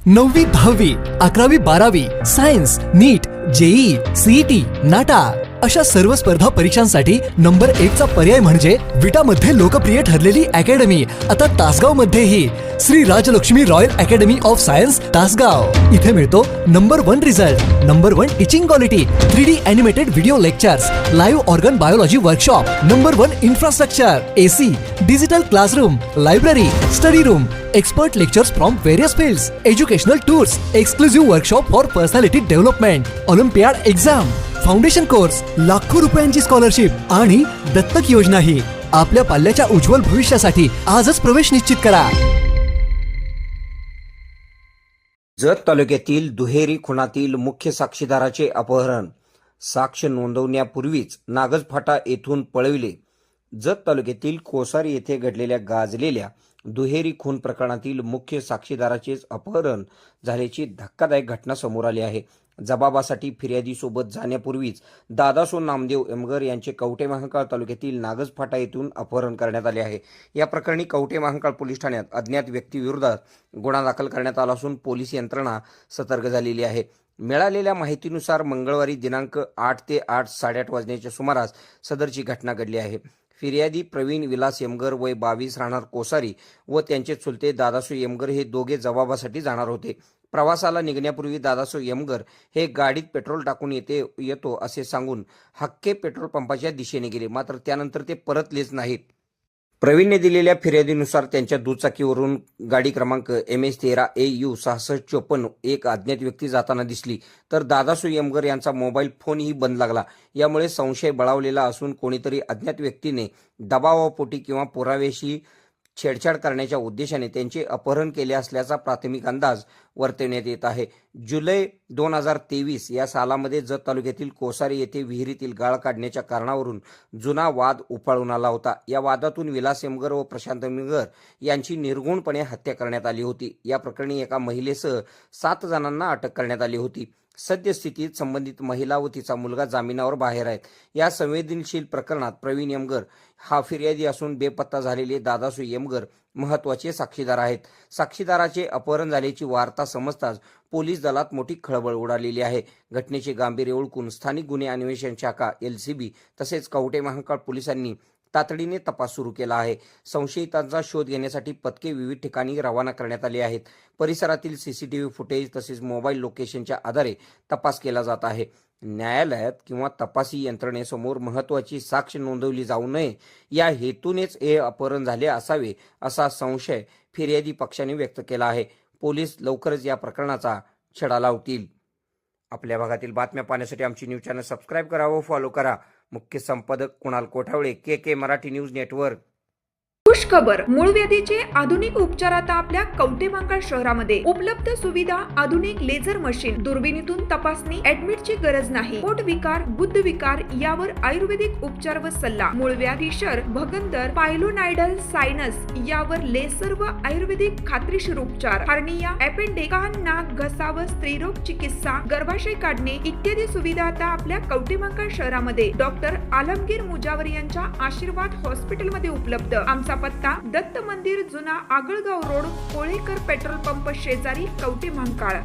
9वी 10वी 11वी 12वी सायन्स नीट JEE CET नाटा अशा सर्व स्पर्धा परीक्षांसाठी नंबर 1 चा पर्याय म्हणजे विटा मध्ये लोकप्रिय ठरलेली अकॅडमी आता तासगाव मध्येही Shri Rajlaxmi royal academy of science Tasgaon. इथे मिळतो number 1 result, number 1 teaching quality, 3D animated video lectures, live organ biology workshop, number 1 infrastructure, AC, digital classroom, library, study room, expert lectures from various fields, educational tours, exclusive workshop for personality development, olympiad exam, foundation course, लाखो रुपयांची scholarship आणि दत्तक योजनाही। आपल्या पाल्याच्या उज्ज्वल भविष्यासाठी आजच प्रवेश निश्चित करा। जत तालुक्यातील दुहेरी खुनातील मुख्य साक्षीदाराचे अपहरण, साक्ष नोंदवण्यापूर्वीच नागज फाटा येथून पळविले। जत तालुक्यातील कोसारी येथे घडलेल्या गाजलेल्या दुहेरी खून प्रकरणातील मुख्य साक्षीदाराचेच अपहरण झाल्याची धक्कादायक घटना समोर आली आहे। जबाबासाठी फिर्यादीसोबत जाण्यापूर्वीच दादासो नामदेव एमगर यांचे कवठे महांकाळ तालुक्यातील नागज फाटा येथून अपहरण करण्यात आले आहे। या प्रकरणी कवठे महांकाळ पोलीस ठाण्यात अज्ञात व्यक्तीविरोधात गुन्हा दाखल करण्यात आला असून पोलीस यंत्रणा सतर्क झालेली आहे। मिळालेल्या माहितीनुसार मंगळवारी दिनांक 8 ते 8:30 वाजण्याच्या सुमारास सदरची घटना घडली आहे। फिर्यादी प्रवीण विलास यमगर वय 22 राहणार कोसारी व त्यांचे चुलते दादासो यमगर हे दोघे जबाबासाठी जाणार होते। प्रवासाला निघण्यापूर्वी दादासो यमगर हे गाडीत पेट्रोल टाकून येतो असे सांगून हक्के पेट्रोल पंपाच्या दिशेने गेले, मात्र त्यानंतर ते परतलेच नाहीत। प्रवीणने दिलेल्या फिर्यादीनुसार त्यांच्या दुचाकीवरून गाडी क्रमांक MS13AU 6654 एक अज्ञात व्यक्ती जाताना दिसली, तर दादासो यमगर यांचा मोबाईल फोनही बंद लागला। यामुळे संशय बळावलेला असून कोणीतरी अज्ञात व्यक्तीने दबावापोटी किंवा पुराव्याशी छेडछाड करण्याच्या उद्देशाने त्यांचे अपहरण केले असल्याचा प्राथमिक अंदाज वर्तवण्यात येत आहे। जुलै 2023 या सालामध्ये जत तालुक्यातील कोसारी येथे विहिरीतील गाळ काढण्याच्या कारणावरून जुना वाद उफाळून आला होता। या वादातून विलास यमगर व प्रशांत यमगर यांची निर्गुणपणे हत्या करण्यात आली होती। या प्रकरणी एका महिलेसह 7 जणांना अटक करण्यात आली होती। सद्यस्थितीत संबंधित महिला व तिचा मुलगा जामिनावर बाहेर आहेत। या संवेदनशील प्रकरणात प्रवीण यमगर हा फिर्यादी असून बेपत्ता झालेले दादासो यमगर महत्त्वाचे साक्षीदार आहेत। साक्षीदाराचे अपहरण झाल्याची वार्ता समजताच पोलीस दलात मोठी खळबळ उडालेली आहे। घटनेचे गांभीर्य ओळखून स्थानिक गुन्हे अन्वेषण शाखा LCB तसेच कवठे महांकाळ पोलिसांनी तातडीने तपास सुरू केला आहे। संशयितांचा शोध घेण्यासाठी पथके विविध ठिकाणी रवाना करण्यात आली आहेत। परिसरातील CCTV फुटेज तसेच मोबाईल लोकेशनच्या आधारे तपास केला जात आहे। न्यायालयात किंवा तपासी यंत्रणेसमोर महत्त्वाची साक्ष नोंदवली जाऊ नये या हेतूनेच हे अपहरण झाले असावे असा संशय फिर्यादी पक्षाने व्यक्त केला आहे। पोलीस लवकरच या प्रकरणाचा छडा लावतील। आपल्या भागातील बातम्या पाहण्यासाठी आमची न्यूज चॅनल सबस्क्राईब करा व फॉलो करा। मुख्य संपादक Kunal Kothawale, KK Marathi news network. खुश खबर, मूळव्याधीचे आधुनिक उपचार आता आपल्या कवठे महांकाळ शहरामध्ये उपलब्ध सुविधा, आधुनिक लेझर मशीन, दुर्बिणीतून तपासणी, ऍडमिटची गरज नाही। पोट विकार, गुद्ध विकार यावर आयुर्वेदिक उपचार व सल्ला, मूळव्याधी शर, भगंदर, पायलोनायडल, सायनस यावर लेसर व आयुर्वेदिक खात्रीशीर उपचार, हार्निया, अपेंडिक्स, कान, नाक, घसा व स्त्रीरोग चिकित्सा, गर्भाशय काढणे इत्यादी सुविधा आता आपल्या कवठे महांकाळ शहरामध्ये डॉक्टर आलमगीर मुजावर यांच्या आशीर्वाद हॉस्पिटलमध्ये उपलब्ध। आमचा पत्ता दत्त मंदिर, जुना Agalgaon road, Kolekar petrol pump शेजारी, कवठे महांकाळ।